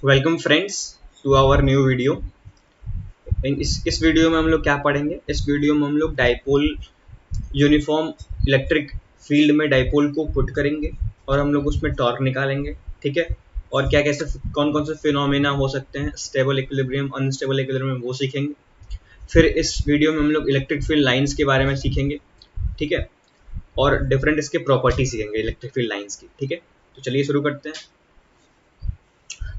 Welcome friends to our new video. इस video में हम लोग क्या पढ़ेंगे? इस वीडियो में हम लोग डाइपोल यूनिफॉर्म इलेक्ट्रिक फील्ड में डाइपोल को पुट करेंगे और हम लोग उसमें टॉर्क निकालेंगे, ठीक है। और क्या कैसे कौन कौन से फिनोमेना हो सकते हैं, स्टेबल इक्विलिब्रियम, अनस्टेबल इक्विलिब्रियम, वो सीखेंगे। फिर इस वीडियो में हम लोग इलेक्ट्रिक फील्ड लाइंस के बारे में सीखेंगे, ठीक है। और डिफरेंट इसके प्रॉपर्टी सीखेंगे इलेक्ट्रिक फील्ड लाइंस की, ठीक है। तो चलिए शुरू करते हैं।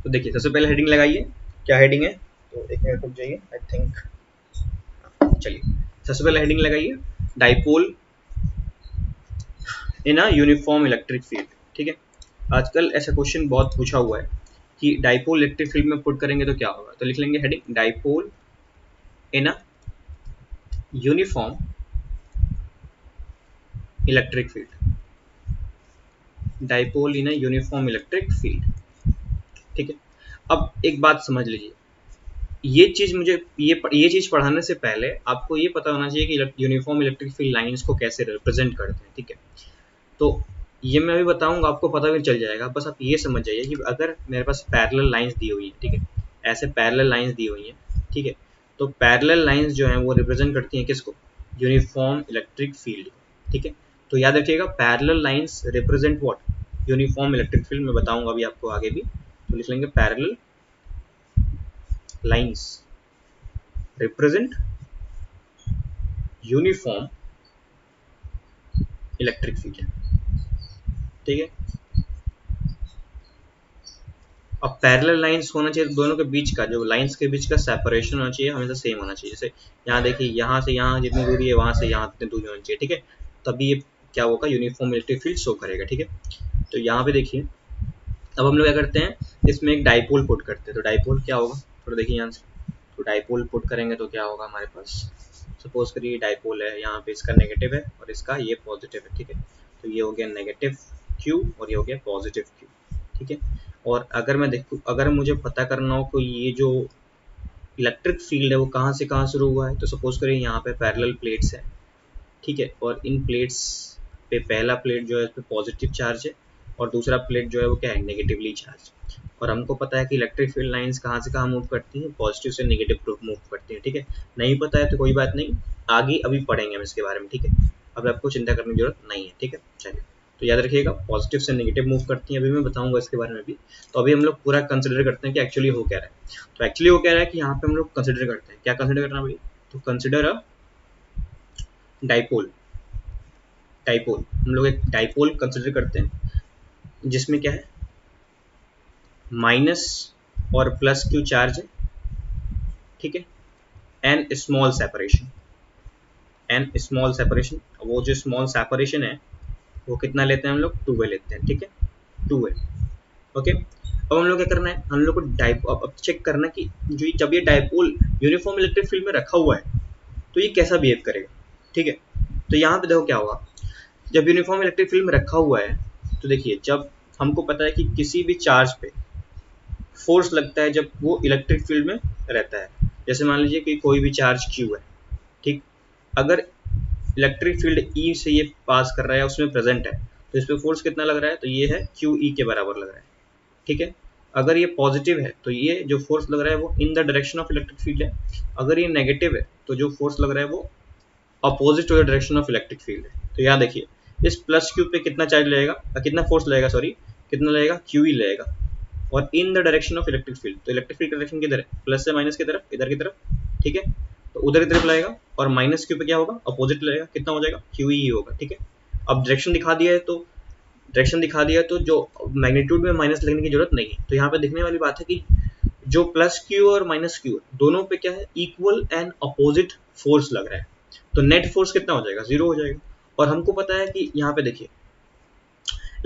तो देखिए, सबसे पहले हेडिंग लगाइए। क्या हेडिंग है? तो एक मिनट रुक जाइए, आई थिंक। चलिए, सबसे पहले हेडिंग लगाइए, dipole in a uniform electric field, ठीक है। आजकल ऐसा क्वेश्चन बहुत पूछा हुआ है कि डाइपोल इलेक्ट्रिक फील्ड में पुट करेंगे तो क्या होगा। तो लिख लेंगे heading, dipole in a uniform electric field. Dipole in a uniform electric field, ठीक है। अब एक बात समझ लीजिए, ये चीज मुझे ये चीज पढ़ाने से पहले आपको ये पता होना चाहिए कि यूनिफॉर्म इलेक्ट्रिक फील्ड लाइंस को कैसे रिप्रेजेंट करते हैं, ठीक है। तो ये मैं अभी बताऊंगा, आपको पता भी चल जाएगा। बस आप ये समझ जाइए कि अगर मेरे पास पैरेलल लाइंस दी हुई है, ठीक है, ऐसे पैरेलल लाइंस दी हुई हैं, ठीक है। तो पैरेलल लाइंस जो हैं वो रिप्रेजेंट करती हैं किसको? यूनिफॉर्म इलेक्ट्रिक फील्ड, ठीक है। तो याद रखिएगा, parallel lines represent what? Uniform electric field. मैं बताऊंगा अभी आपको आगे भी। तो लिख लेंगे parallel lines represent uniform electric field, ठीक है। अब पैरेलल लाइंस होना चाहिए तो दोनों के बीच का, जो लाइंस के बीच का सेपरेशन होना चाहिए, हमेशा सेम होना चाहिए। जैसे यहाँ देखिए, यहाँ से यहाँ जितनी दूरी है, वहां से यहाँ जितनी दूरी होनी चाहिए, ठीक है। तभी ये क्या होगा? यूनिफॉर्म इलेक्ट्रिक फील्ड शो करेगा, ठीक है। तो यहाँ पे देखिए, अब हम लोग क्या करते हैं, इसमें एक डाइपोल पुट करते हैं। तो डाइपोल क्या होगा, थोड़ा देखिए यहाँ से। तो डाइपोल पुट करेंगे तो क्या होगा हमारे पास? सपोज करिए डाइपोल है, यहाँ पे इसका नेगेटिव है और इसका ये पॉजिटिव है, ठीक है। तो ये हो गया नेगेटिव क्यू और ये हो गया पॉजिटिव क्यू, ठीक है। और अगर मैं देखूँ, अगर मुझे पता करना हो कि ये जो इलेक्ट्रिक फील्ड है वो कहाँ से कहाँ शुरू हुआ है, तो सपोज करिए यहाँ पे पैरेलल प्लेट्स है, ठीक है। और इन प्लेट्स पे पहला प्लेट जो है, इस पे पॉजिटिव चार्ज है और दूसरा प्लेट जो है वो क्या है? Negatively charge. और हमको पता है कि इलेक्ट्रिक फील्ड लाइंस कहाँ से कहाँ मूव करती हैं? पॉजिटिव से नेगेटिव मूव करती हैं, ठीक है। नहीं पता है तो कोई बात नहीं, आगे अभी पढ़ेंगे हम इसके बारे में, ठीक है। अब आपको चिंता करने की जरूरत नहीं है, ठीक है। चलिए, तो याद रखिएगा, पॉजिटिव से नेगेटिव मूव करती हैं, अभी मैं बताऊंगा इसके बारे में भी। तो अभी हम लोग पूरा कंसिडर करते हैं कि एक्चुअली हो क्या रहा है। तो एक्चुअली हो क्या रहा है कि यहाँ पे हम लोग कंसिडर करते हैं, क्या कंसिडर करना भाई? तो कंसिडर अ डाइपोल। डाइपोल, हम लोग एक डाइपोल कंसिडर करते हैं जिसमें क्या है? माइनस और प्लस क्यू चार्ज है, ठीक है। An small separation, an small separation. वो जो स्मॉल सेपरेशन है वो कितना लेते हैं हम लोग? 2 लेते हैं, ठीक है, 2। ओके। अब हम लोग क्या करना है, हम लोग को अब चेक करना कि जो जब ये डाइपोल यूनिफॉर्म इलेक्ट्रिक फील्ड में रखा हुआ है तो ये कैसा बिहेव करेगा, ठीक है। तो यहाँ पे देखो क्या होगा, जब यूनिफॉर्म इलेक्ट्रिक फील्ड में रखा हुआ है तो देखिए, जब हमको पता है कि किसी भी चार्ज पे फोर्स लगता है जब वो इलेक्ट्रिक फील्ड में रहता है। जैसे मान लीजिए कि कोई भी चार्ज क्यू है, ठीक। अगर इलेक्ट्रिक फील्ड ई से ये पास कर रहा है, उसमें प्रेजेंट है, तो इस पे फोर्स कितना लग रहा है? तो ये है क्यू ई के बराबर लग रहा है, ठीक है। अगर ये पॉजिटिव है तो ये जो फोर्स लग रहा है वो in the direction of electric field है। अगर ये नेगेटिव है तो जो फोर्स लग रहा है वो opposite to the direction of electric field है। तो यहाँ देखिए, इस प्लस क्यू पे कितना चार्ज लगेगा, कितना फोर्स लगेगा, सॉरी, कितना लगेगा? क्यू ई लगेगा। और in the direction of electric field, तो इलेक्ट्रिक फील्ड का डायरेक्शन किधर है? प्लस से माइनस की तरफ, इधर की तरफ, ठीक है। तो उधर की तरफ लगेगा और माइनस क्यू पे क्या होगा? अपोजिट लगेगा। कितना हो जाएगा? क्यू ई होगा, ठीक है। अब डायरेक्शन दिखा दिया है तो जो मैग्नीट्यूड में माइनस लगने की जरूरत नहीं है। तो यहाँ पे देखने वाली बात है कि जो प्लस क्यू और माइनस क्यू दोनों पे क्या है? इक्वल एंड अपोजिट फोर्स लग रहा है। तो नेट फोर्स कितना हो जाएगा? 0 हो जाएगा। और हमको पता है कि यहाँ पे देखिए,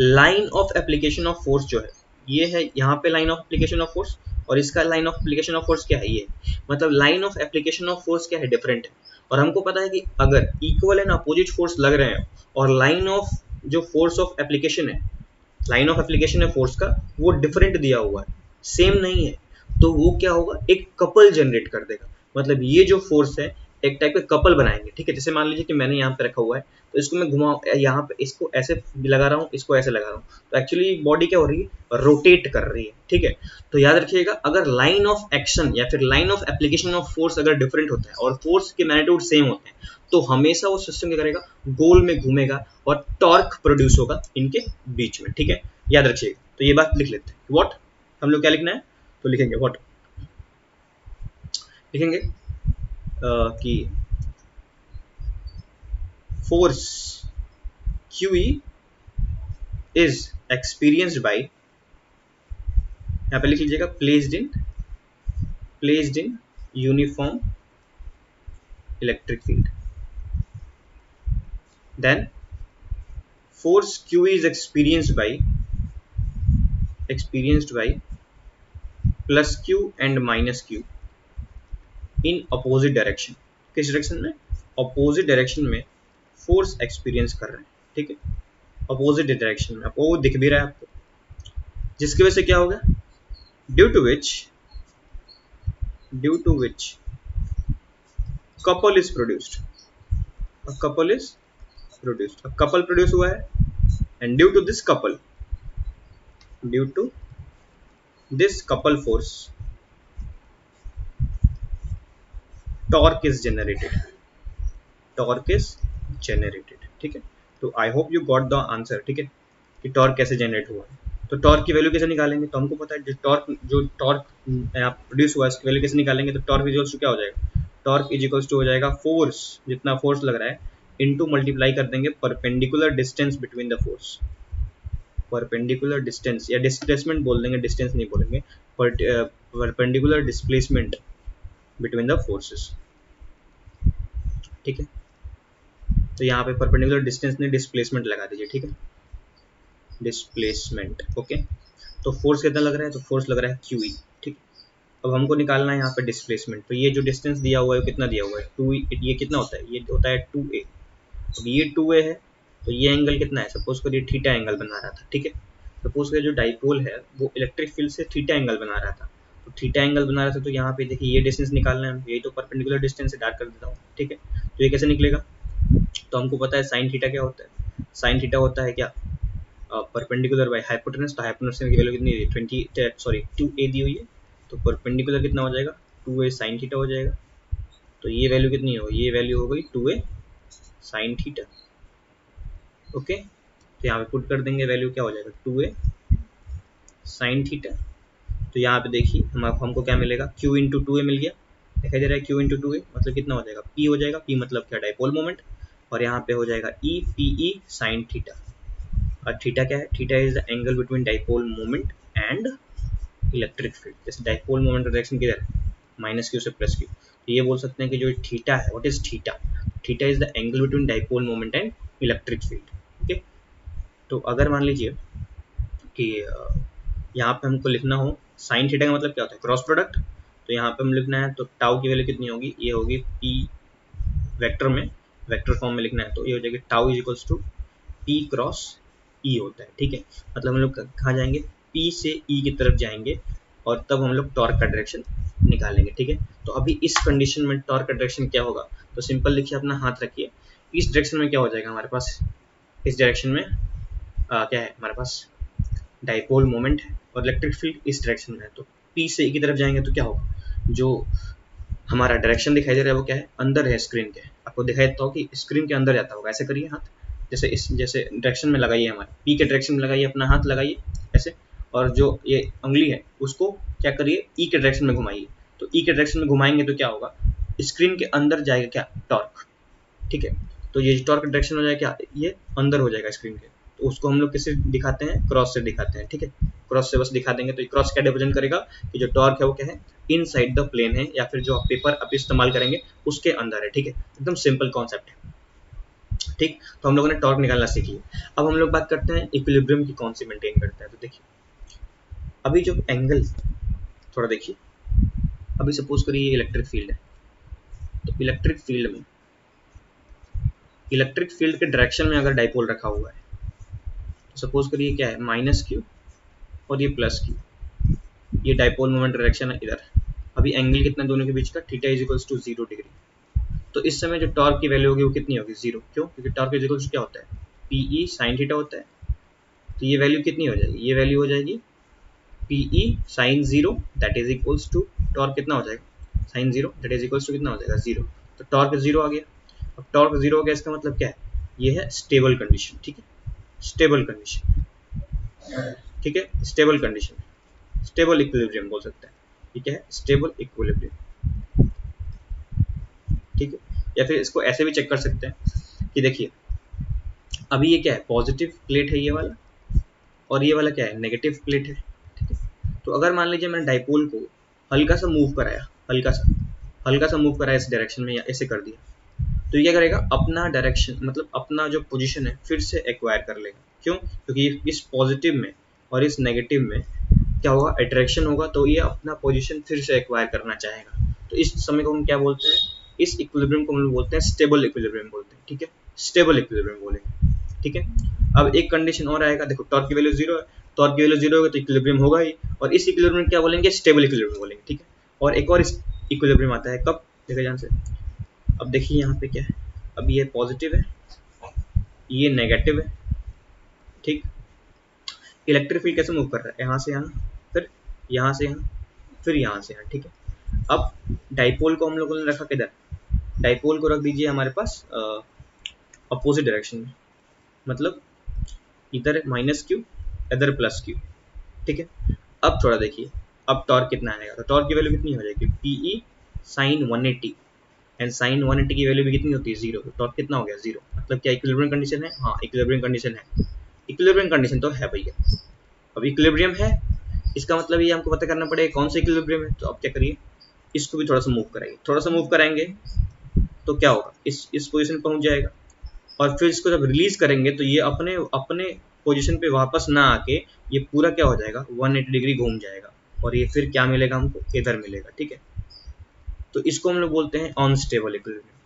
line of application of force जो है ये है, यहाँ पे line of application of force और इसका line of application of force क्या है? ये मतलब line of application of force क्या है? डिफरेंट है। और हमको पता है कि अगर इक्वल एंड अपोजिट फोर्स लग रहे हैं और लाइन ऑफ जो फोर्स ऑफ एप्लीकेशन है, लाइन ऑफ एप्लीकेशन है फोर्स का, वो डिफरेंट दिया हुआ है, सेम नहीं है, तो वो क्या होगा? एक कपल जनरेट कर देगा। मतलब ये जो फोर्स है एक टाइप का कपल बनाएंगे, ठीक है। जैसे मान लीजिए कि मैंने यहाँ पे रखा हुआ है, तो इसको मैं घुमा यहाँ पे, इसको ऐसे लगा रहा हूँ, इसको ऐसे लगा रहा हूँ, तो एक्चुअली बॉडी क्या हो रही है, रोटेट कर रही है, ठीक है। तो याद रखिएगा, अगर लाइन ऑफ एक्शन या फिर line of application of force अगर डिफरेंट होता है और फोर्स के मैग्नीट्यूड सेम होते हैं, तो हमेशा वो सिस्टम क्या करेगा, गोल में घूमेगा और टॉर्क प्रोड्यूस होगा इनके बीच में, ठीक है। याद रखिएगा, तो ये बात लिख लेते हैं। व्हाट, हम लोग क्या लिखना है, तो लिखेंगे व्हाट, लिखेंगे कि force QE is experienced by, यहाँ पे लिख लीजिएगा, placed in uniform electric field. Then force QE is experienced by plus Q and minus Q in opposite direction. किस डायरेक्शन में, ऑपोजिट डायरेक्शन में फोर्स एक्सपीरियंस कर रहे हैं, ठीक है, ऑपोजिट डायरेक्शन में। आपको वो दिख भी रहा है आपको, जिसकी वजह से क्या होगा, due to which couple is produced, a couple is produced, a couple produce हुआ है, and due to this couple force, torque is generated, ठीक है। तो I hope you got the answer, ठीक है, कि टॉर्क कैसे जनरेट हुआ है। तो टॉर्क की वैल्यू कैसे निकालेंगे, तो हमको पता है जो टॉर्क प्रोड्यूस हुआ है इसकी वैल्यू कैसे निकालेंगे, तो टॉर्क इक्वल्स टू क्या हो जाएगा, टॉर्क इज इक्वल्स टू हो जाएगा फोर्स, जितना फोर्स लग रहा है इनटू मल्टीप्लाई कर देंगे perpendicular distance between the force, perpendicular distance या डिस्प्लेसमेंट बोल देंगे, डिस्टेंस नहीं बोलेंगे, perpendicular displacement between the forces, ठीक है। तो यहाँ पे परपेंडिकुलर डिस्टेंस नहीं, डिस्प्लेसमेंट लगा दीजिए, ठीक है, डिस्प्लेसमेंट, ओके। तो फोर्स कितना लग रहा है, तो फोर्स लग रहा है QE, ठीक। अब हमको निकालना है यहाँ पे डिस्प्लेसमेंट, तो ये जो डिस्टेंस दिया हुआ है कितना दिया हुआ है 2, ये कितना होता है, ये होता है 2a। अब ये 2a है, तो ये एंगल कितना है, सपोज करिए थीटा एंगल बना रहा था, ठीक है। सपोज करिए जो डाइपोल है वो इलेक्ट्रिक फील्ड से थीटा एंगल बना रहा था, तो थीटा एंगल बना रहा था, तो यहाँ पे देखिए ये डिस्टेंस निकालना है, यही तो परपेंडिकुलर डिस्टेंस है, डार्क कर देता हूँ, ठीक है। तो ये कैसे निकलेगा, तो हमको पता है साइन थीटा क्या होता है, साइन थीटा होता है क्या, परपेंडिकुलर बाय हाइपोटेनस, तो हाइपोटेनस की वैल्यू कितनी है, 2a दी हुई है, तो परपेंडिकुलर कितना हो जाएगा, 2a साइन थीटा हो जाएगा। तो ये वैल्यू कितनी हो, ये वैल्यू हो गई 2a साइन थीटा, ओके। तो यहाँ पे पुट कर देंगे, वैल्यू क्या हो जाएगा 2a साइन थीटा। तो यहाँ पे देखिए हमको क्या मिलेगा, q इंटू 2a मिल गया, दिखाई दे रहा है, q इंटू 2a मतलब कितना हो जाएगा, p हो जाएगा, p मतलब क्या, डाइपोल मोमेंट, और यहाँ पे हो जाएगा e साइन थीटा। और थीटा क्या है, theta is the angle between dipole moment and electric field. जैसे डाइपोल मोमेंट डायरेक्शन किधर है, माइनस क्यू से प्लस क्यू, तो ये बोल सकते हैं कि जो थीटा है, what is theta, theta is the angle between dipole moment and electric field, okay. तो अगर मान लीजिए कि यहाँ पे हमको लिखना हो साइन थीटा का मतलब क्या होता है, क्रॉस प्रोडक्ट, तो यहाँ पे हम लिखना है, तो टाउ की वैल्यू कितनी होगी, ये होगी p वेक्टर में, वेक्टर फॉर्म में लिखना है, तो ये हो जाएगी tau is equals to p cross e होता है, ठीक है। मतलब हम लोग कहाँ जाएंगे, p से e की तरफ जाएंगे और तब हम लोग टॉर्क का डायरेक्शन निकालेंगे, ठीक है। तो अभी इस कंडीशन में टॉर्क का डायरेक्शन क्या होगा, तो सिंपल लिखिए, अपना हाथ रखिए, इस डायरेक्शन में क्या हो जाएगा हमारे पास, इस डायरेक्शन में क्या है हमारे पास, डाइपोल मोमेंट है और इलेक्ट्रिक फील्ड इस डायरेक्शन में है, तो p से e की तरफ जाएंगे तो क्या होगा, जो हमारा डायरेक्शन दिखाई दे रहा है वो क्या है, अंदर है स्क्रीन के, आपको दिखाई देता हो कि स्क्रीन के अंदर जाता होगा, ऐसे करिए हाथ, जैसे डायरेक्शन में लगाइए, हमारे p के डायरेक्शन में लगाइए, अपना हाथ लगाइए ऐसे, और जो ये उंगली है उसको क्या करिए, e के डायरेक्शन में घुमाइए, तो e के डायरेक्शन में घुमाएंगे तो क्या होगा, स्क्रीन के अंदर जाएगा क्या, टॉर्क, ठीक है। तो ये टॉर्क डायरेक्शन हो जाएगा क्या, ये अंदर हो जाएगा स्क्रीन के, तो उसको हम लोग किससे दिखाते हैं, क्रॉस से दिखाते हैं, ठीक है। क्रॉस से बस दिखा देंगे, तो क्रॉस क्या रिप्रेजेंट करेगा कि जो टॉर्क है वो क्या है, इनसाइड द प्लेन है, या फिर जो पेपर आप इस्तेमाल करेंगे उसके अंदर है, ठीक है। एकदम सिंपल कॉन्सेप्ट है, ठीक। तो हम लोगों ने टॉर्क निकालना सीख लिया। अब हम लोग बात करते हैं इक्विलिब्रियम की कौन सी मेंटेन करता है, तो देखिए अभी जो एंगल, थोड़ा देखिए, अभी सपोज करिए इलेक्ट्रिक फील्ड है, तो इलेक्ट्रिक फील्ड के डायरेक्शन में अगर डाइपोल रखा हुआ है, सपोज करिए क्या है, माइनस क्यू और ये प्लस क्यू, ये डाइपोल मोमेंट डायरेक्शन है इधर। अभी एंगल कितना दोनों के बीच का, theta is equals to 0 degree, तो इस समय जो टॉर्क की वैल्यू होगी वो कितनी होगी, 0। क्यों? क्योंकि टॉर्क इज इक्वल टू क्या होता है, पीई साइन थीटा होता है। तो ये वैल्यू कितनी हो जाएगी, ये वैल्यू हो जाएगी pE sine 0 that is equals to torque कितना हो जाएगा, sine 0 that is equals to कितना हो जाएगा, 0। तो टॉर्क 0 आ गया। अब टॉर्क 0 हो गया, इसका मतलब क्या है, ये है स्टेबल कंडीशन। ठीक है, स्टेबल कंडीशन, ठीक है, स्टेबल कंडीशन, स्टेबल इक्विलिब्रियम बोल सकते हैं। ठीक है, स्टेबल इक्विलिब्रियम। ठीक है, या फिर इसको ऐसे भी चेक कर सकते हैं कि देखिए अभी ये क्या है, पॉजिटिव प्लेट है ये वाला, और ये वाला क्या है, नेगेटिव प्लेट है। ठीक है, तो अगर मान लीजिए मैंने डाइपोल को हल्का सा मूव कराया, हल्का सा मूव कराया इस डायरेक्शन में, या ऐसे कर दिया, तो ये क्या करेगा, अपना डायरेक्शन मतलब अपना जो पोजीशन है फिर से एक्वायर कर लेगा। क्यों? क्योंकि इस पॉजिटिव में और इस नेगेटिव में क्या होगा, अट्रैक्शन होगा, तो ये अपना पोजीशन फिर से एक्वायर करना चाहेगा। तो इस समय को हम क्या बोलते हैं, इस इक्विलिब्रियम को हम लोग बोलते हैं स्टेबल इक्विलिब्रियम बोलते हैं। ठीक है, स्टेबल इक्विलिब्रियम बोलेंगे। ठीक है, अब एक कंडीशन और आएगा, देखो टॉर्क की वैल्यू 0 है, टॉर्क की वैल्यू 0 होगा तो इक्विलिब्रियम होगा ही, और इस इक्विलिब्रियम क्या बोलेंगे, स्टेबल इक्विलिब्रियम बोलेंगे। ठीक है, और एक और इक्विलिब्रियम आता है कब, देखो ध्यान से। अब देखिए यहाँ पे क्या है, अब ये पॉजिटिव है, ये नेगेटिव है। ठीक, इलेक्ट्रिक फील्ड कैसे मूव कर रहा है, यहाँ से यहाँ, फिर यहाँ से यहाँ, फिर यहाँ से यहाँ। ठीक है, अब डाइपोल को हम लोगों ने रखा किधर, डाइपोल को रख दीजिए हमारे पास अपोजिट डायरेक्शन में, मतलब इधर माइनस क्यू, इधर प्लस क्यू। ठीक है, अब थोड़ा देखिए, अब टॉर्क कितना आएगा, तो टॉर्क की वैल्यू कितनी हो जाएगी, पीई साइन 180, एंड साइन 180 की वैल्यू भी कितनी होती है, 0। तो टॉर्क कितना हो गया, 0। मतलब क्या इक्विलिब्रियम कंडीशन है, हाँ इक्विलिब्रियम कंडीशन है, इक्विलिब्रियम कंडीशन तो है भैया। अब इक्विलिब्रियम है, इसका मतलब ये हमको पता करना पड़ेगा कौन सा इक्विलिब्रियम है। तो आप क्या करिए, इसको भी थोड़ा सा मूव कराइए, थोड़ा सा मूव कराएंगे तो क्या होगा, इस पोजीशन पहुंच जाएगा, और फिर इसको जब रिलीज करेंगे तो ये अपने अपने पोजीशन पे वापस ना आके ये पूरा क्या हो जाएगा, 180 डिग्री घूम जाएगा, और ये फिर क्या मिलेगा हमको, इधर मिलेगा। ठीक है, तो इसको हम लोग बोलते हैं अनस्टेबल इक्विलिब्रियम।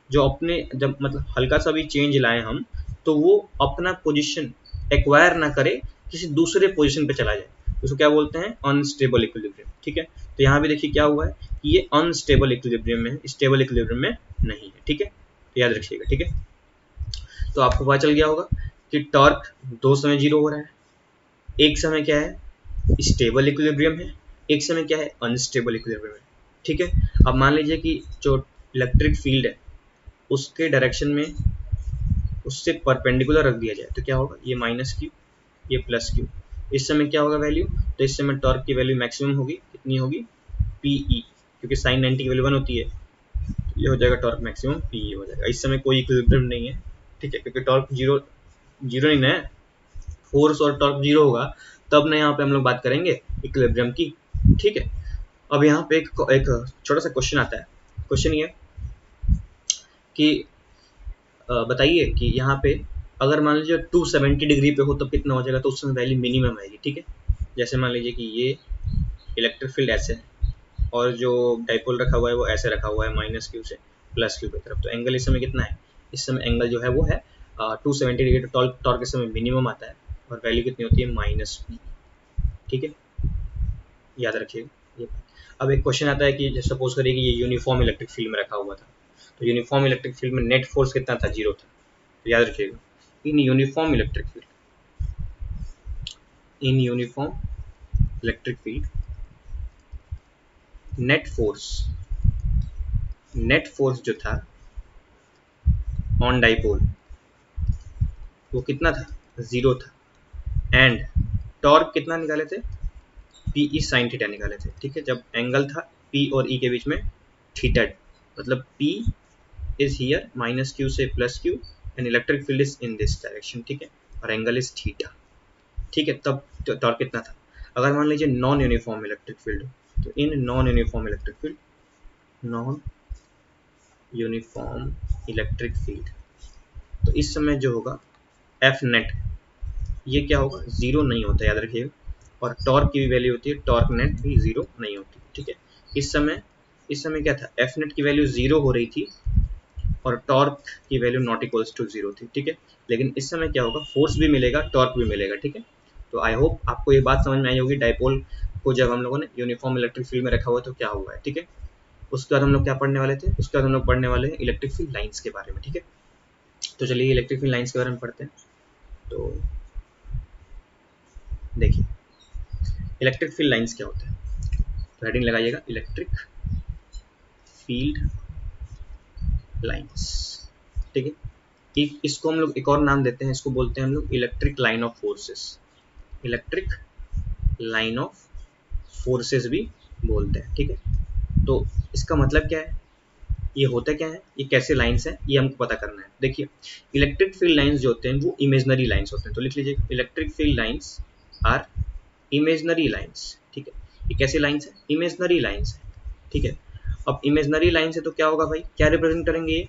जो अपने जब मतलब हल्का सा भी चेंज लाए हम, तो वो अपना पोजीशन एक्वायर ना करे, किसी दूसरे पोजीशन पे चला जाए, उसको क्या बोलते हैं, अनस्टेबल इक्विलिब्रियम। ठीक है, तो यहाँ भी देखिए क्या हुआ है कि ये अनस्टेबल इक्विलिब्रियम में, स्टेबल इक्विलिब्रियम में नहीं है। ठीक है, तो याद रखिएगा। ठीक है, तो आपको पता चल गया होगा कि टॉर्क दो समय 0 हो रहा है, एक समय क्या है, स्टेबल इक्विलिब्रियम है, एक समय क्या है, अनस्टेबल इक्विलिब्रियम है। ठीक है, अब मान लीजिए कि जो इलेक्ट्रिक फील्ड है उसके डायरेक्शन में उससे परपेंडिकुलर रख दिया जाए, तो क्या होगा, ये माइनस क्यू, ये प्लस क्यू। इस समय क्या होगा वैल्यू, तो इस समय टॉर्क की वैल्यू मैक्सिमम होगी, कितनी होगी, पीई, क्योंकि साइन 90 की वैल्यू 1 होती है, तो ये हो जाएगा टॉर्क मैक्सिमम पीई हो जाएगा। इस समय कोई इक्विलिब्रियम नहीं है। ठीक है, क्योंकि टॉर्क जीरो जीरो नहीं है, फोर्स और टॉर्क 0 होगा तब ना यहाँ पे हम लोग बात करेंगे इक्विलिब्रियम की। ठीक है, अब यहाँ पे एक छोटा सा क्वेश्चन आता है। क्वेश्चन ये कि बताइए कि यहाँ पे अगर मान लीजिए 270 डिग्री पे हो तो कितना हो जाएगा, तो उस समय वैल्यू मिनिमम आएगी। ठीक है, जैसे मान लीजिए कि ये इलेक्ट्रिक फील्ड ऐसे है, और जो डाइपोल रखा हुआ है वो ऐसे रखा हुआ है माइनस क्यू से प्लस क्यू की तरफ, तो एंगल इस समय कितना है, इस समय एंगल जो है वो है 270 डिग्री। टॉर्क इस समय मिनिमम आता है, और वैल्यू कितनी होती है, माइनस पी। ठीक है, याद रखिएगा ये। अब एक क्वेश्चन आता है कि सपोज करिए कि ये यूनिफॉर्म इलेक्ट्रिक फील्ड में रखा हुआ था, तो यूनिफॉर्म इलेक्ट्रिक फील्ड में नेट फोर्स कितना था, 0 था। तो याद रखिएगा, in uniform electric field, in uniform electric field net force जो था ऑन डाइपोल वो कितना था, 0 था। एंड टॉर्क कितना निकाले थे, पी ई साइन थीटा निकाले थे। ठीक है, जब एंगल था पी और ई के बीच में थीटा, मतलब P is here minus Q से plus Q, and electric field is in this direction. ठीक है, और एंगल इज थीटा। ठीक है, तब टॉर्क कितना था। अगर मान लीजिए नॉन यूनिफॉर्म इलेक्ट्रिक फील्ड, तो in non uniform electric field, non uniform electric field, तो इस समय जो होगा एफ नेट, ये क्या होगा, 0 नहीं होता, याद रखिएगा। और टॉर्क की भी वैल्यू होती है, टॉर्क नेट भी 0 नहीं होती। ठीक है, इस समय क्या था, एफ नेट की वैल्यू 0 हो रही थी, और टॉर्क की वैल्यू नॉट इक्वल्स टू 0 थी। ठीक है, लेकिन इस समय क्या होगा, फोर्स भी मिलेगा, टॉर्क भी मिलेगा। ठीक है, तो आई होप आपको ये बात समझ में आई होगी, डाइपोल को जब हम लोगों ने यूनिफॉर्म इलेक्ट्रिक फील्ड में रखा हुआ तो क्या हुआ है। ठीक है, उसके बाद हम लोग क्या पढ़ने वाले थे, उसके बाद हम लोग पढ़ने वाले हैं इलेक्ट्रिक फील्ड लाइंस के बारे में, ठीक है। तो चलिए इलेक्ट्रिक फील्ड लाइंस के बारे में पढ़ते हैं। तो देखिए इलेक्ट्रिक फील्ड लाइंस क्या होते हैं, तो हेडिंग लगाइएगा इलेक्ट्रिक फील्ड लाइंस, ठीक है। इसको हम लोग एक और नाम देते हैं, इसको बोलते हैं हम लोग electric line of forces, electric line of forces भी बोलते हैं, ठीक है। तो इसका मतलब क्या है, ये होता क्या है, ये कैसे लाइंस हैं, ये हमको पता करना है। देखिए इलेक्ट्रिक फील्ड लाइंस जो होते हैं वो इमेजनरी लाइंस होते हैं, तो लिख लीजिए electric field lines are imaginary lines, ठीक है। ये कैसे लाइंस है, इमेजनरी लाइंस है, ठीक है। अब इमेजनरी लाइंस है तो क्या होगा भाई, क्या रिप्रेजेंट करेंगे ये,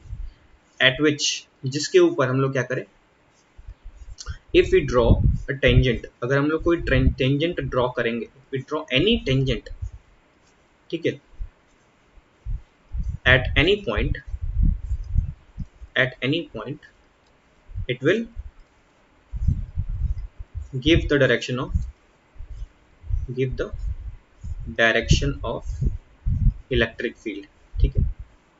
एट विच, जिसके ऊपर हम लोग क्या करें, if we draw a tangent, अगर हम लोग कोई टेंजेंट ड्रॉ करेंगे, वी ड्रॉ एनी टेंजेंट, ठीक है, at any point, at any point it will give the direction of, give the direction of electric field, ठीक है।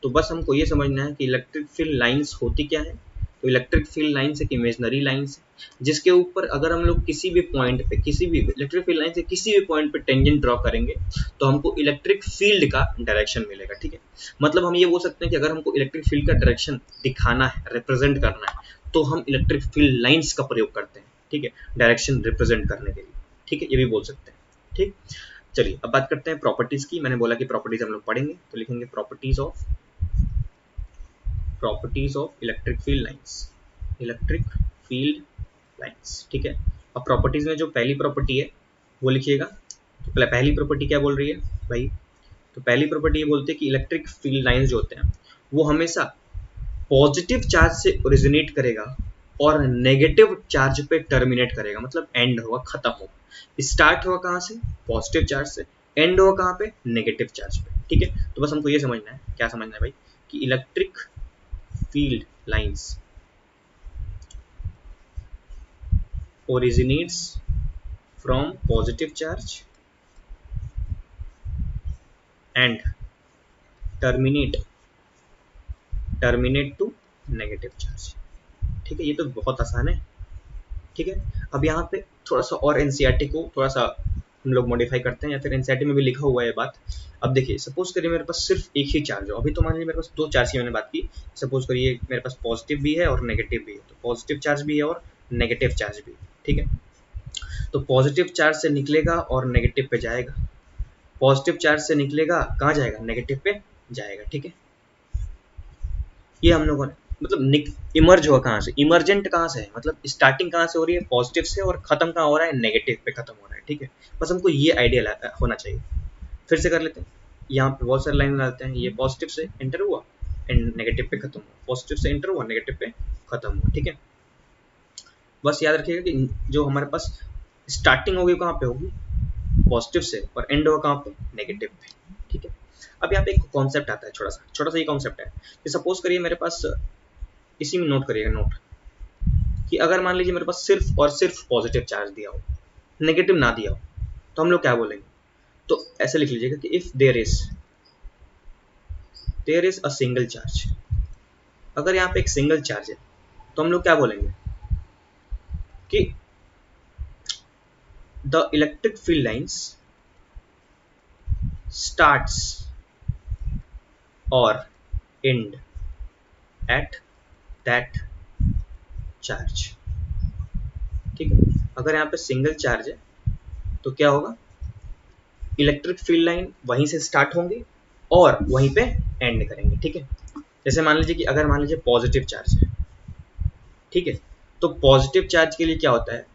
तो बस हमको ये समझना है कि इलेक्ट्रिक फील्ड लाइंस होती क्या है। तो इलेक्ट्रिक फील्ड लाइंस एक इमेजनरी लाइंस है जिसके ऊपर अगर हम लोग किसी भी पॉइंट पे, किसी भी इलेक्ट्रिक फील्ड लाइन से किसी भी पॉइंट पे टेंजेंट ड्रॉ करेंगे तो हमको इलेक्ट्रिक फील्ड का डायरेक्शन मिलेगा, ठीक है। मतलब हम ये बोल सकते हैं कि अगर हमको इलेक्ट्रिक फील्ड का डायरेक्शन दिखाना है, रिप्रेजेंट करना है, तो हम इलेक्ट्रिक फील्ड लाइंस का प्रयोग करते हैं, ठीक है, डायरेक्शन रिप्रेजेंट करने के लिए, ठीक है, ये भी बोल सकते हैं, ठीक। चलिए अब बात करते हैं प्रॉपर्टीज की। मैंने बोला कि प्रॉपर्टीज हम लोग पढ़ेंगे, तो लिखेंगे properties of electric field lines, electric field lines, ठीक है। अब प्रॉपर्टीज में जो पहली प्रॉपर्टी है वो लिखिएगा। तो पहली प्रॉपर्टी क्या बोल रही है भाई, तो पहली प्रॉपर्टी ये बोलती है कि इलेक्ट्रिक फील्ड लाइंस जो होते हैं वो हमेशा पॉजिटिव चार्ज से ओरिजिनेट करेगा और नेगेटिव चार्ज पे टर्मिनेट करेगा, मतलब एंड होगा, खत्म होगा। स्टार्ट होगा कहाँ से, पॉजिटिव चार्ज से, एंड होगा कहाँ पे, नेगेटिव चार्ज पे, ठीक है। तो बस हमको ये समझना है, क्या समझना है भाई, कि electric field lines originates from positive charge and terminate to negative charge, ठीक है। ये तो बहुत आसान है, ठीक है। अब यहाँ पे थोड़ा सा और एनसीईआरटी को थोड़ा सा हम लोग मॉडिफाई करते हैं, या फिर एनसीईआरटी में भी लिखा हुआ है ये बात। अब देखिए सपोज करिए मेरे पास सिर्फ एक ही चार्ज हो, अभी तो मान लीजिए मेरे पास दो चार्ज की मैंने बात की, सपोज करिए मेरे पास पॉजिटिव भी है और नेगेटिव भी है, तो पॉजिटिव चार्ज भी है और नेगेटिव चार्ज भी, ठीक है। तो पॉजिटिव चार्ज से निकलेगा और नेगेटिव पे जाएगा, पॉजिटिव चार्ज से निकलेगा कहाँ जाएगा, नेगेटिव पे जाएगा, ठीक है। ये हम लोगों ने मतलब इमर्ज हुआ कहाँ से, इमरजेंट कहाँ से है, मतलब स्टार्टिंग कहाँ से हो रही है, पॉजिटिव से, और खत्म कहाँ हो रहा है, नेगेटिव पे खत्म हो रहा है, ठीक है। बस हमको ये आइडिया होना चाहिए। फिर से कर लेते हैं, यहाँ पे बहुत सारे लाइन डालते हैं, ये पॉजिटिव से एंटर हुआ एंड नेगेटिव पे खत्म हुआ, पॉजिटिव से एंटर हुआ नेगेटिव पे खत्म हुआ, ठीक है। बस याद रखिएगा कि जो हमारे पास स्टार्टिंग होगी कहाँ पे होगी, पॉजिटिव से, और एंड होगा कहाँ पे, नेगेटिव पे, ठीक है। अब यहाँ पे एक कॉन्सेप्ट आता है, छोटा सा ये कॉन्सेप्ट है कि सपोज करिए मेरे पास, इसी में नोट करिएगा, नोट, कि अगर मान लीजिए मेरे पास सिर्फ और सिर्फ पॉजिटिव चार्ज दिया हो, नेगेटिव ना दिया हो, तो हम लोग क्या बोलेंगे, तो ऐसे लिख लीजिएगा कि if there is a single charge, अगर यहाँ पे एक सिंगल चार्ज है तो हम लोग क्या बोलेंगे कि the electric field lines starts और एंड एट दैट चार्ज, ठीक है। अगर यहाँ पे सिंगल चार्ज है तो क्या होगा, इलेक्ट्रिक फील्ड लाइन वहीं से स्टार्ट होंगे और वहीं पे एंड करेंगे, ठीक है। जैसे मान लीजिए कि अगर मान लीजिए पॉजिटिव चार्ज है, ठीक है, तो पॉजिटिव चार्ज के लिए क्या होता है,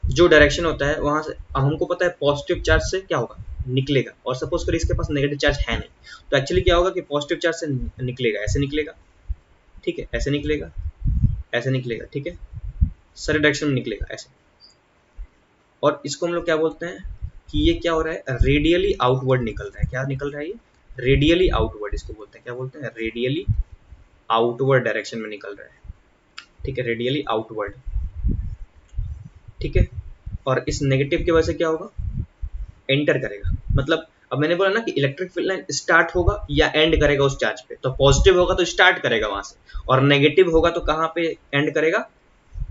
जो डायरेक्शन होता है वहां से हमको पता है पॉजिटिव चार्ज से क्या होगा, निकलेगा, और सपोज करिए इसके पास नेगेटिव चार्ज है नहीं, तो एक्चुअली क्या होगा कि पॉजिटिव चार्ज से निकलेगा, ऐसे निकलेगा, ठीक है, ऐसे निकलेगा, ऐसे निकलेगा, ठीक है, सारे डायरेक्शन में निकलेगा ऐसे। और इसको हम लोग क्या बोलते हैं कि ये क्या हो रहा है, रेडियली आउटवर्ड निकल रहा है, क्या निकल रहा है ये, रेडियली आउटवर्ड, इसको बोलते हैं, क्या बोलते हैं, रेडियली आउटवर्ड डायरेक्शन में निकल रहा है, ठीक है, रेडियली आउटवर्ड, ठीक है। और इस नेगेटिव की वजह से क्या होगा, एंटर करेगा, मतलब अब मैंने बोला ना कि इलेक्ट्रिक फील्ड लाइन स्टार्ट होगा या एंड करेगा उस चार्ज पे, तो पॉजिटिव होगा तो स्टार्ट करेगा वहां से, और नेगेटिव होगा तो कहाँ पे एंड करेगा,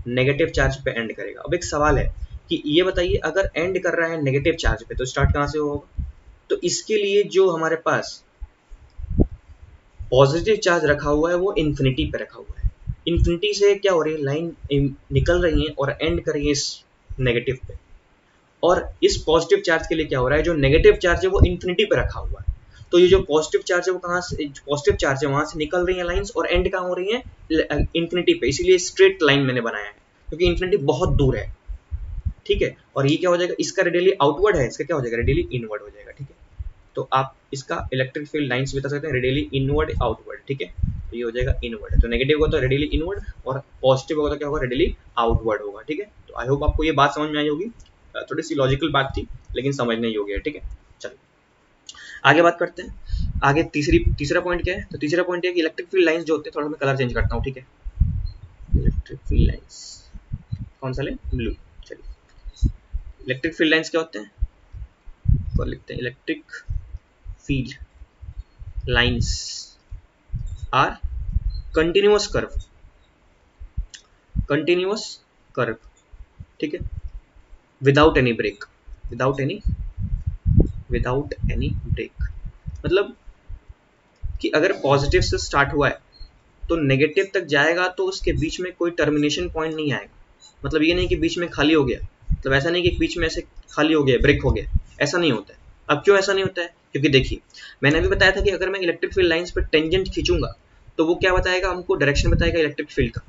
नेगेटिव चार्ज पे एंड करेगा। अब एक सवाल है कि ये बताइए अगर एंड कर रहा है नेगेटिव चार्ज पे तो स्टार्ट कहाँ से होगा, तो इसके लिए जो हमारे पास पॉजिटिव चार्ज रखा हुआ है वो इन्फिनिटी पे रखा हुआ है। इन्फिनिटी से क्या हो रही है, लाइन निकल रही है और एंड कर रही है इस नेगेटिव पे, और इस पॉजिटिव चार्ज के लिए क्या हो रहा है, जो नेगेटिव चार्ज है वो इन्फिनिटी पे रखा हुआ है। तो ये जो पॉजिटिव चार्ज है वो कहाँ से, पॉजिटिव चार्ज है वहां से निकल रही है लाइंस और एंड कहाँ हो रही है, इन्फिनिटी पे। इसीलिए स्ट्रेट लाइन मैंने बनाया है क्योंकि इन्फिनिटी बहुत दूर है, ठीक है। और ये क्या हो जाएगा, इसका रेडियली आउटवर्ड है, इसका क्या हो जाएगा, रेडियली इनवर्ड हो जाएगा, ठीक है। तो आप इसका इलेक्ट्रिक फील्ड लाइंस बता सकते हैं रेडियली इनवर्ड आउटवर्ड, ठीक है। तो ये हो जाएगा इनवर्ड, तो नेगेटिव होगा तो रेडियली इनवर्ड और पॉजिटिव होगा तो क्या होगा, रेडियली आउटवर्ड होगा, ठीक है। तो आई होप आपको ये बात समझ में आई होगी, थोड़ी सी लॉजिकल बात थी लेकिन समझने योग्य है, ठीक है। चलिए आगे बात करते हैं। आगे तीसरा पॉइंट क्या है, तो तीसरा पॉइंट है कि इलेक्ट्रिक फील्ड लाइंस जो होते हैं, थोड़ा मैं कलर चेंज करता हूँ, ठीक है। इलेक्ट्रिक फील्ड लाइंस कौन सा ले, ब्लू। चलिए इलेक्ट्रिक फील्ड लाइंस क्या होते हैं, तो लिखते हैं electric field lines are continuous curve, ठीक है, without any break, without any break. मतलब कि अगर पॉजिटिव से स्टार्ट हुआ है तो नेगेटिव तक जाएगा तो उसके बीच में कोई टर्मिनेशन पॉइंट नहीं आएगा। मतलब ये नहीं कि बीच में खाली हो गया, मतलब ऐसा नहीं कि बीच में ऐसे खाली हो गया, ब्रेक हो गया, ऐसा नहीं होता है। अब क्यों ऐसा नहीं होता है, क्योंकि देखिए मैंने अभी बताया था कि अगर मैं इलेक्ट्रिक फील्ड लाइंस पर टेंजेंट खींचूंगा तो वो क्या बताएगा, हमको डायरेक्शन बताएगा इलेक्ट्रिक फील्ड का।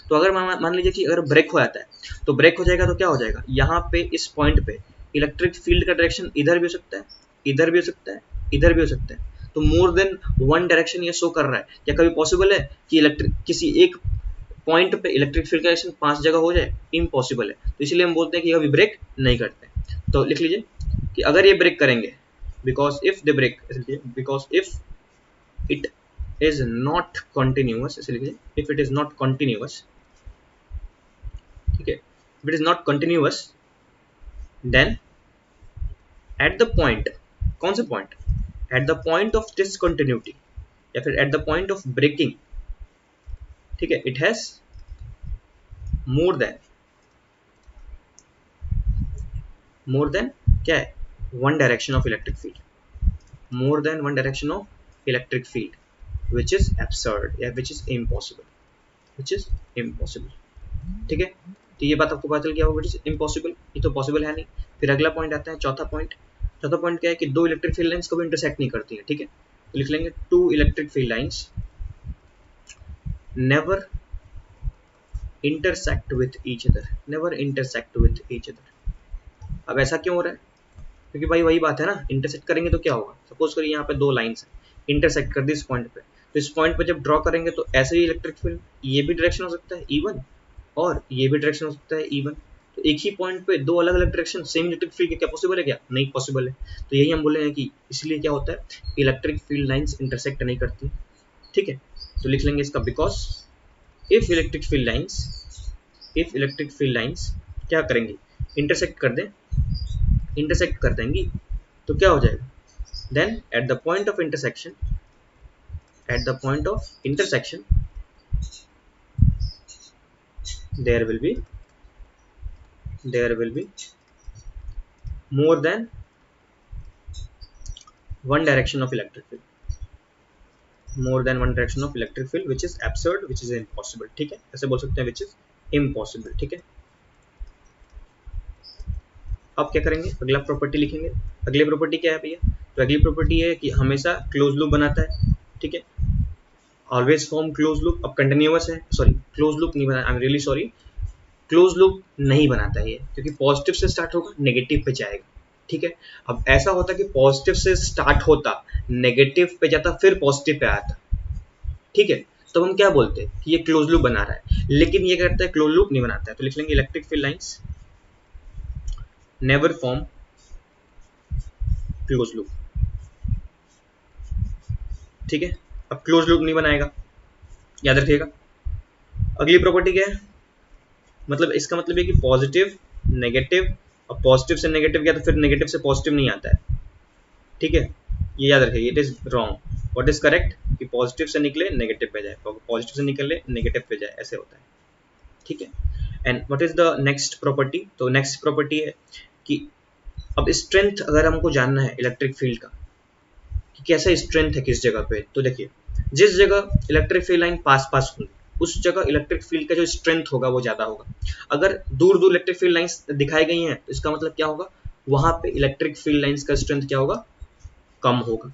तो अगर मान लीजिए कि अगर ब्रेक हो जाता है, तो ब्रेक हो जाएगा तो क्या हो जाएगा, यहाँ पे इस पॉइंट पे इलेक्ट्रिक फील्ड का डायरेक्शन इधर भी हो सकता है, इधर भी हो सकता है, इधर भी हो सकता है। तो मोर देन वन डायरेक्शन ये शो कर रहा है। क्या कभी पॉसिबल है कि इलेक्ट्रिक किसी एक पॉइंट पे इलेक्ट्रिक फील्ड का डायरेक्शन 5 जगह हो जाए, इम्पॉसिबल है। तो इसलिए हम बोलते हैं कि अभी ब्रेक नहीं करते। तो लिख लीजिए कि अगर ये ब्रेक करेंगे, because if they break, because if it is not continuous, ऐसे लिखिए, if it is not continuous, ठीक है, if it is not continuous then at the point, कौन से point, at the point of discontinuity या फिर at the point of breaking, ठीक है, it has more than क्या है, one direction of electric field, more than one direction of electric field, which is absurd या which is impossible, ठीक है। तो ये बात आपको पता चल गया होगा, इट इज इम्पॉसिबल, ये तो पॉसिबल है नहीं। फिर अगला पॉइंट आता है चौथा पॉइंट क्या है कि दो इलेक्ट्रिक फील्ड लाइंस कभी इंटरसेक्ट नहीं करती है, ठीक है। तो लिख लेंगे two electric field lines never intersect with each other, never intersect with each other. अब ऐसा क्यों हो रहा है, क्योंकि भाई वही बात है ना, इंटरसेक्ट करेंगे तो क्या होगा, सपोज करिए यहाँ पे दो लाइंस है, इंटरसेक्ट कर दी इस पॉइंट पे, तो इस पॉइंट पे जब ड्रॉ करेंगे तो ऐसे ही इलेक्ट्रिक फील्ड, ये भी डायरेक्शन हो सकता है E1 और ये भी डायरेक्शन हो सकता है E1। तो एक ही पॉइंट पे दो अलग अलग डायरेक्शन सेम इलेक्ट्रिक फील्ड के क्या पॉसिबल है, क्या नहीं पॉसिबल है। तो यही हम बोले हैं कि इसलिए क्या होता है, इलेक्ट्रिक फील्ड लाइंस इंटरसेक्ट नहीं करती, ठीक है। तो लिख लेंगे इसका, because if electric field lines क्या करेंगी, इंटरसेक्ट कर देंगी, तो क्या हो जाएगा, then at the point of intersection there will be more than one direction of electric field, which is absurd, which is impossible, ठीक है, ऐसे बोल सकते हैं, which is impossible, ठीक है। अब क्या करेंगे, अगला प्रॉपर्टी लिखेंगे। अगली प्रॉपर्टी क्या है भैया, तो अगली प्रॉपर्टी है कि हमेशा क्लोज लूप बनाता है, ठीक है, ऑलवेज फॉर्म क्लोज लूप। अब कंटिन्यूअस है, सॉरी क्लोज लूप नहीं बना, I am really sorry, close loop नहीं बनाता है ये, क्योंकि पॉजिटिव से स्टार्ट होगा नेगेटिव पे जाएगा, ठीक है। अब ऐसा होता कि पॉजिटिव से स्टार्ट होता, नेगेटिव पे जाता, फिर पॉजिटिव पे आता, ठीक है। तो हम क्या बोलते हैं कि ये क्लोज लूप बना रहा है, लेकिन ये करता है क्लोज लूप नहीं बनाता है। तो लिख लेंगे electric field lines never form close loop, ठीक है। अब क्लोज लूप नहीं बनाएगा, याद रखिएगा। अगली प्रॉपर्टी क्या है, मतलब इसका मतलब है कि पॉजिटिव नेगेटिव, और पॉजिटिव से नेगेटिव गया तो फिर नेगेटिव से पॉजिटिव नहीं आता है, ठीक है, ये याद रखिए, it is wrong. What is correct कि पॉजिटिव से निकले नेगेटिव पे जाए, पॉजिटिव से निकले नेगेटिव पे जाए, ऐसे होता है। ठीक है, and what is the next property? तो नेक्स्ट प्रॉपर्टी है कि अब स्ट्रेंथ अगर हमको जानना है इलेक्ट्रिक फील्ड का कि कैसा स्ट्रेंथ है किस जगह पे, तो देखिए जिस जगह इलेक्ट्रिक फील्ड लाइन पास पास होगी उस जगह इलेक्ट्रिक फील्ड का जो स्ट्रेंथ होगा वो ज्यादा होगा। अगर दूर दूर इलेक्ट्रिक फील्ड लाइंस दिखाई गई हैं तो इसका मतलब क्या होगा, वहां पे इलेक्ट्रिक फील्ड लाइंस का स्ट्रेंथ क्या होगा, कम होगा।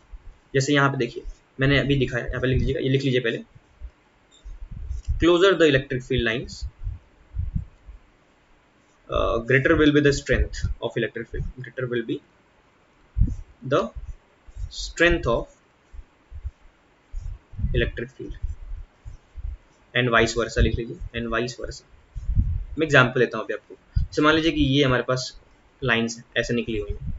जैसे यहाँ पे देखिए मैंने अभी दिखाया, यहाँ पे लिख लीजिएगा, ये लिख लीजिए पहले, closer the electric field lines greater will be the strength of electric field, greater will be the strength of electric field and vice versa लिख लीजिए, एंड वाइस वर्सा। मैं एग्जाम्पल लेता हूँ अभी आपको। जैसे मान लीजिए कि ये हमारे पास लाइन्स है ऐसे निकली हुई है,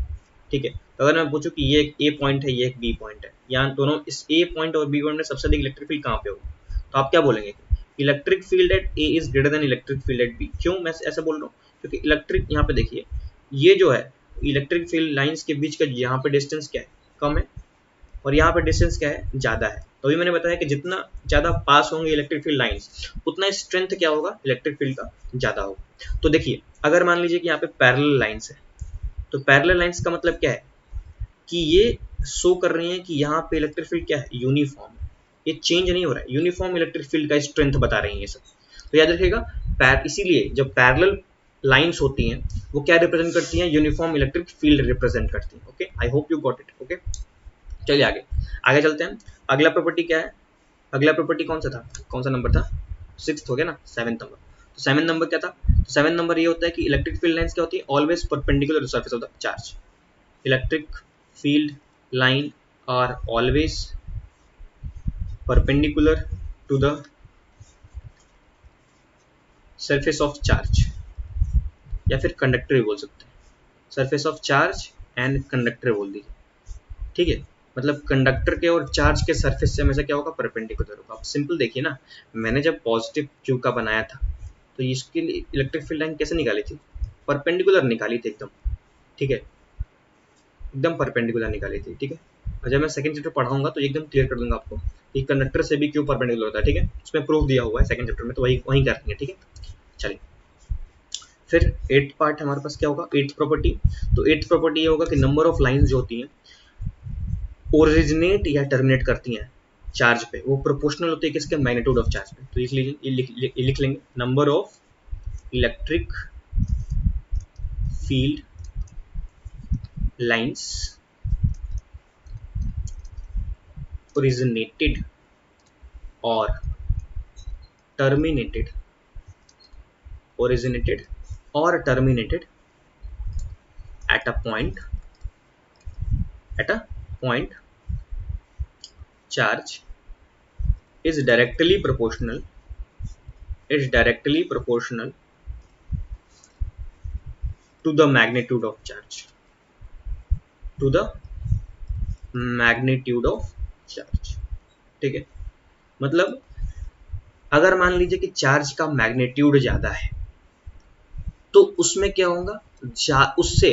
ठीक है। तो अगर मैं पूछूं कि ये एक ए पॉइंट है, ये एक बी पॉइंट है, यहाँ दोनों इस ए पॉइंट और बी पॉइंट में सबसे अधिक इलेक्ट्रिक फील्ड कहाँ पे होगा, तो आप क्या बोलेंगे, electric field at a is greater than electric field at b. क्यों मैं ऐसा बोल रहा हूँ, क्योंकि इलेक्ट्रिक, यहाँ पे देखिए ये जो है इलेक्ट्रिक फील्ड लाइन्स के बीच का यहाँ पे डिस्टेंस क्या है, कम है, और यहाँ पे डिस्टेंस क्या है, ज्यादा है। तो अभी मैंने बताया कि जितना ज्यादा पास होंगे इलेक्ट्रिक फील्ड लाइंस उतना स्ट्रेंथ क्या होगा इलेक्ट्रिक फील्ड का ज्यादा होगा। तो देखिए अगर मान लीजिए कि यहाँ पे पैरेलल लाइंस है, तो पैरेलल लाइंस का मतलब क्या है कि ये शो कर रही है कि यहाँ पे इलेक्ट्रिक फील्ड क्या है, यूनिफॉर्म, ये चेंज नहीं हो रहा है, यूनिफॉर्म इलेक्ट्रिक फील्ड का स्ट्रेंथ बता रही है ये सब। तो याद रखिएगा इसीलिए जब पैरेलल लाइंस होती हैं वो क्या रिप्रेजेंट करती हैं, यूनिफॉर्म इलेक्ट्रिक फील्ड रिप्रेजेंट करती हैं। Okay, I hope you got it. Okay, चलिए आगे आगे चलते हैं। अगला प्रॉपर्टी क्या है, अगला प्रॉपर्टी कौन सा था, कौन सा नंबर था, 6th हो गया ना, 7th नंबर। तो 7th नंबर क्या था, तो 7th नंबर ये होता है कि इलेक्ट्रिक फील्ड लाइंस क्या होती है, always perpendicular to surface of the charge. Electric field line are always perpendicular to the surface of charge, या फिर कंडक्टर भी बोल सकते हैं, surface of charge and conductor बोल दीजिए। ठीक है, मतलब कंडक्टर के और चार्ज के सरफेस से हमेशा क्या होगा, परपेंडिकुलर होगा। आप सिंपल देखिए ना, मैंने जब पॉजिटिव क्यू का बनाया था तो इसके लिए इलेक्ट्रिक फील्ड लाइन कैसे निकाली थी, परपेंडिकुलर निकाली थी एकदम। ठीक है, एकदम परपेंडिकुलर निकाली थी। ठीक है, और जब मैं सेकंड चैप्टर पढ़ाऊंगा तो एकदम क्लियर कर दूंगा आपको कि कंडक्टर से भी क्यों परपेंडिकुलर होता है। ठीक है, उसमें प्रूफ दिया हुआ है सेकंड चैप्टर में, तो वही वही करेंगे। ठीक है, चलिए फिर 8th पार्ट हमारे पास क्या होगा, 8th प्रॉपर्टी। तो 8th प्रॉपर्टी ये होगा कि नंबर ऑफ लाइंस जो होती हैं ओरिजिनेट या टर्मिनेट करती हैं चार्ज पे, वो प्रोपोर्शनल होती है किसके, मैग्नीट्यूड ऑफ चार्ज पे। तो लिख लीजिए, ये लिख लेंगे, number of electric field lines originated or terminated, originated or terminated at a point, at a point charge is directly proportional, is directly proportional to the magnitude of charge, to the magnitude of charge। ठीक है, मतलब अगर मान लीजिए कि charge का magnitude ज्यादा है तो उसमें क्या होगा, उससे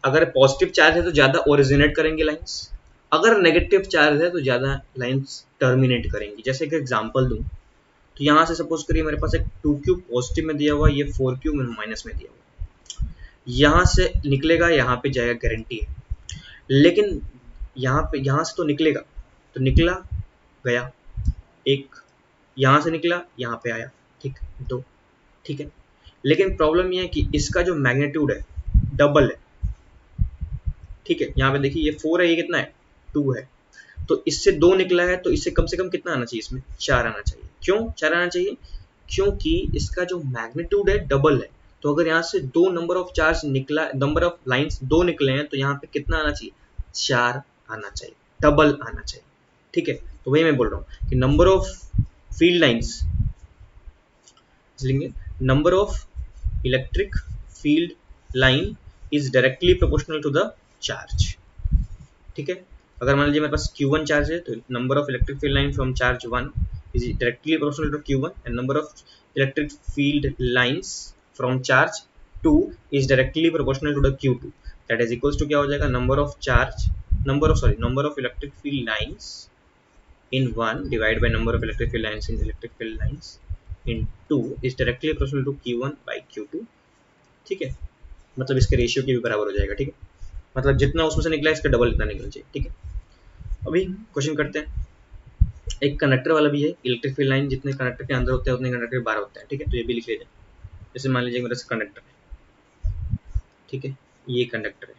अगर पॉजिटिव चार्ज है तो ज्यादा ओरिजिनेट करेंगे लाइंस, अगर नेगेटिव चार्ज है तो ज्यादा लाइंस टर्मिनेट करेंगी। जैसे कि एग्जांपल दूं तो यहाँ से सपोज करिए मेरे पास एक 2q पॉजिटिव में दिया हुआ, ये 4q माइनस में दिया हुआ, यहाँ से निकलेगा यहाँ पे जाएगा, गारंटी है। लेकिन यहाँ से तो निकलेगा, तो निकला गया एक, यहाँ से निकला यहाँ पे आया, ठीक, 2, ठीक है। लेकिन प्रॉब्लम ये है कि इसका जो मैग्नीट्यूड है डबल है। ठीक है, यहाँ पे देखिए ये 4 है, ये कितना है, 2 है, तो इससे 2 निकला है, तो इससे कम से कम कितना आना चाहिए, इसमें 4 आना चाहिए। क्यों 4 आना चाहिए, क्योंकि इसका जो मैग्नीट्यूड है डबल है। तो अगर यहाँ से 2 नंबर ऑफ चार्ज निकला, नंबर ऑफ लाइंस 2 निकले हैं, तो यहाँ पे कितना आना चाहिए, 4 आना चाहिए, डबल आना चाहिए। ठीक है, तो वही मैं बोल रहा हूँ कि नंबर ऑफ फील्ड लाइंस लेंगे, number of electric field line is directly proportional to the charge. ठीक है, अगर मान लीजिए मेरे पास Q1 चार्ज है तो number of electric field line from charge 1 is directly proportional to Q1 and number of electric field lines from charge 2 is directly proportional to the Q2, that is equals to क्या हो जाएगा, number of charge number of electric field lines in 1 divided by number of electric field lines in electric field lines in 2 is directly proportional to Q1 by Q2। ठीक है, मतलब इसके ratio के भी बराबर हो जाएगा। ठीक है, मतलब जितना उसमें से निकला है इसका डबल इतना निकलना चाहिए। ठीक है, अभी क्वेश्चन करते हैं। एक कंडक्टर वाला भी है, इलेक्ट्रिक फील्ड लाइन जितने कंडक्टर के अंदर होते हैं उतने कंडक्टर के बाहर होते हैं। ठीक है, तो ये भी लिख लीजिए। जैसे मान लीजिए मेरा कंडक्टर है, ठीक है, ये कंडक्टर है,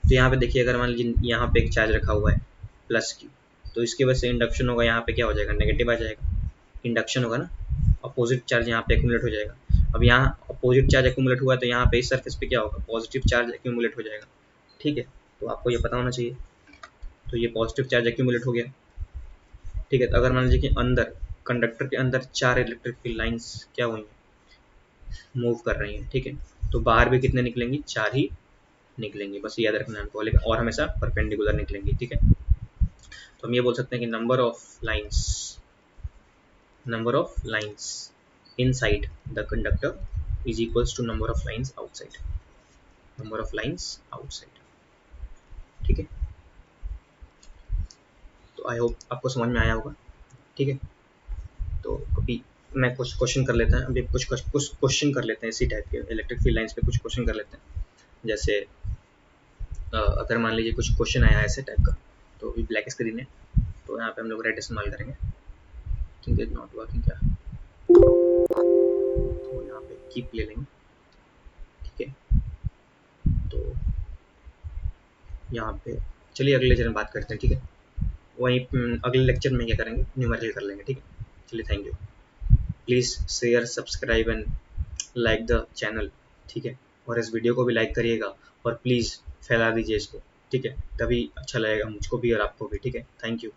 तो यहाँ पे देखिए अगर मान लीजिए यहाँ पे एक चार्ज रखा हुआ है प्लस Q, तो इसकी वजह से इंडक्शन होगा, यहाँ पे क्या हो जाएगा, नेगेटिव आ जाएगा। इंडक्शन होगा ना, अपोजिट चार्ज यहाँ पे एक्यूमुलेट हो जाएगा। अब यहाँ अपोजिट चार्ज एक्यूमुलेट हुआ है तो यहाँ पे इस सरफेस पे क्या होगा, पॉजिटिव चार्ज एक्यूमुलेट हो जाएगा। ठीक है, तो आपको ये पता होना चाहिए। तो ये पॉजिटिव चार्ज एक्यूमुलेट हो गया। ठीक है, तो अगर मान लीजिए कि अंदर कंडक्टर के अंदर 4 इलेक्ट्रिक फील्ड लाइंस क्या हुई हैं, मूव कर रही हैं। ठीक है, तो बाहर भी कितने निकलेंगी, 4 ही निकलेंगे, बस याद रखना हमको, लेकिन और हमेशा परपेंडिकुलर निकलेंगी। ठीक है, तो हम ये बोल सकते हैं कि number of lines inside the conductor is equals to number of lines outside. ठीक है, तो आई होप आपको समझ में आया होगा। ठीक है, तो अभी मैं कुछ क्वेश्चन कर लेता हैं, अभी कुछ क्वेश्चन कर लेते हैं इसी टाइप के इलेक्ट्रिक फील्ड लाइंस पे कुछ क्वेश्चन कर लेते हैं। जैसे अगर मान लीजिए कुछ क्वेश्चन आया ऐसे टाइप का, तो अभी ब्लैक स्क्रीन है, तो यहाँ पे हम लोग रेड इस्तेमाल करेंगे। थिंक इज नॉट वर्किंग क्या, तो यहाँ पे कीप ले लेंगे। ठीक है, तो यहाँ पे चलिए अगले लेक्चर में बात करते हैं। ठीक है, वहीं अगले लेक्चर में क्या करेंगे, न्यूमेरिकल कर लेंगे। ठीक है, चलिए thank you. Please share, subscribe and like the channel. ठीक है, और इस वीडियो को भी लाइक करिएगा और प्लीज़ फैला दीजिए इसको। ठीक है, तभी अच्छा लगेगा मुझको भी और आपको भी। ठीक है, थैंक यू।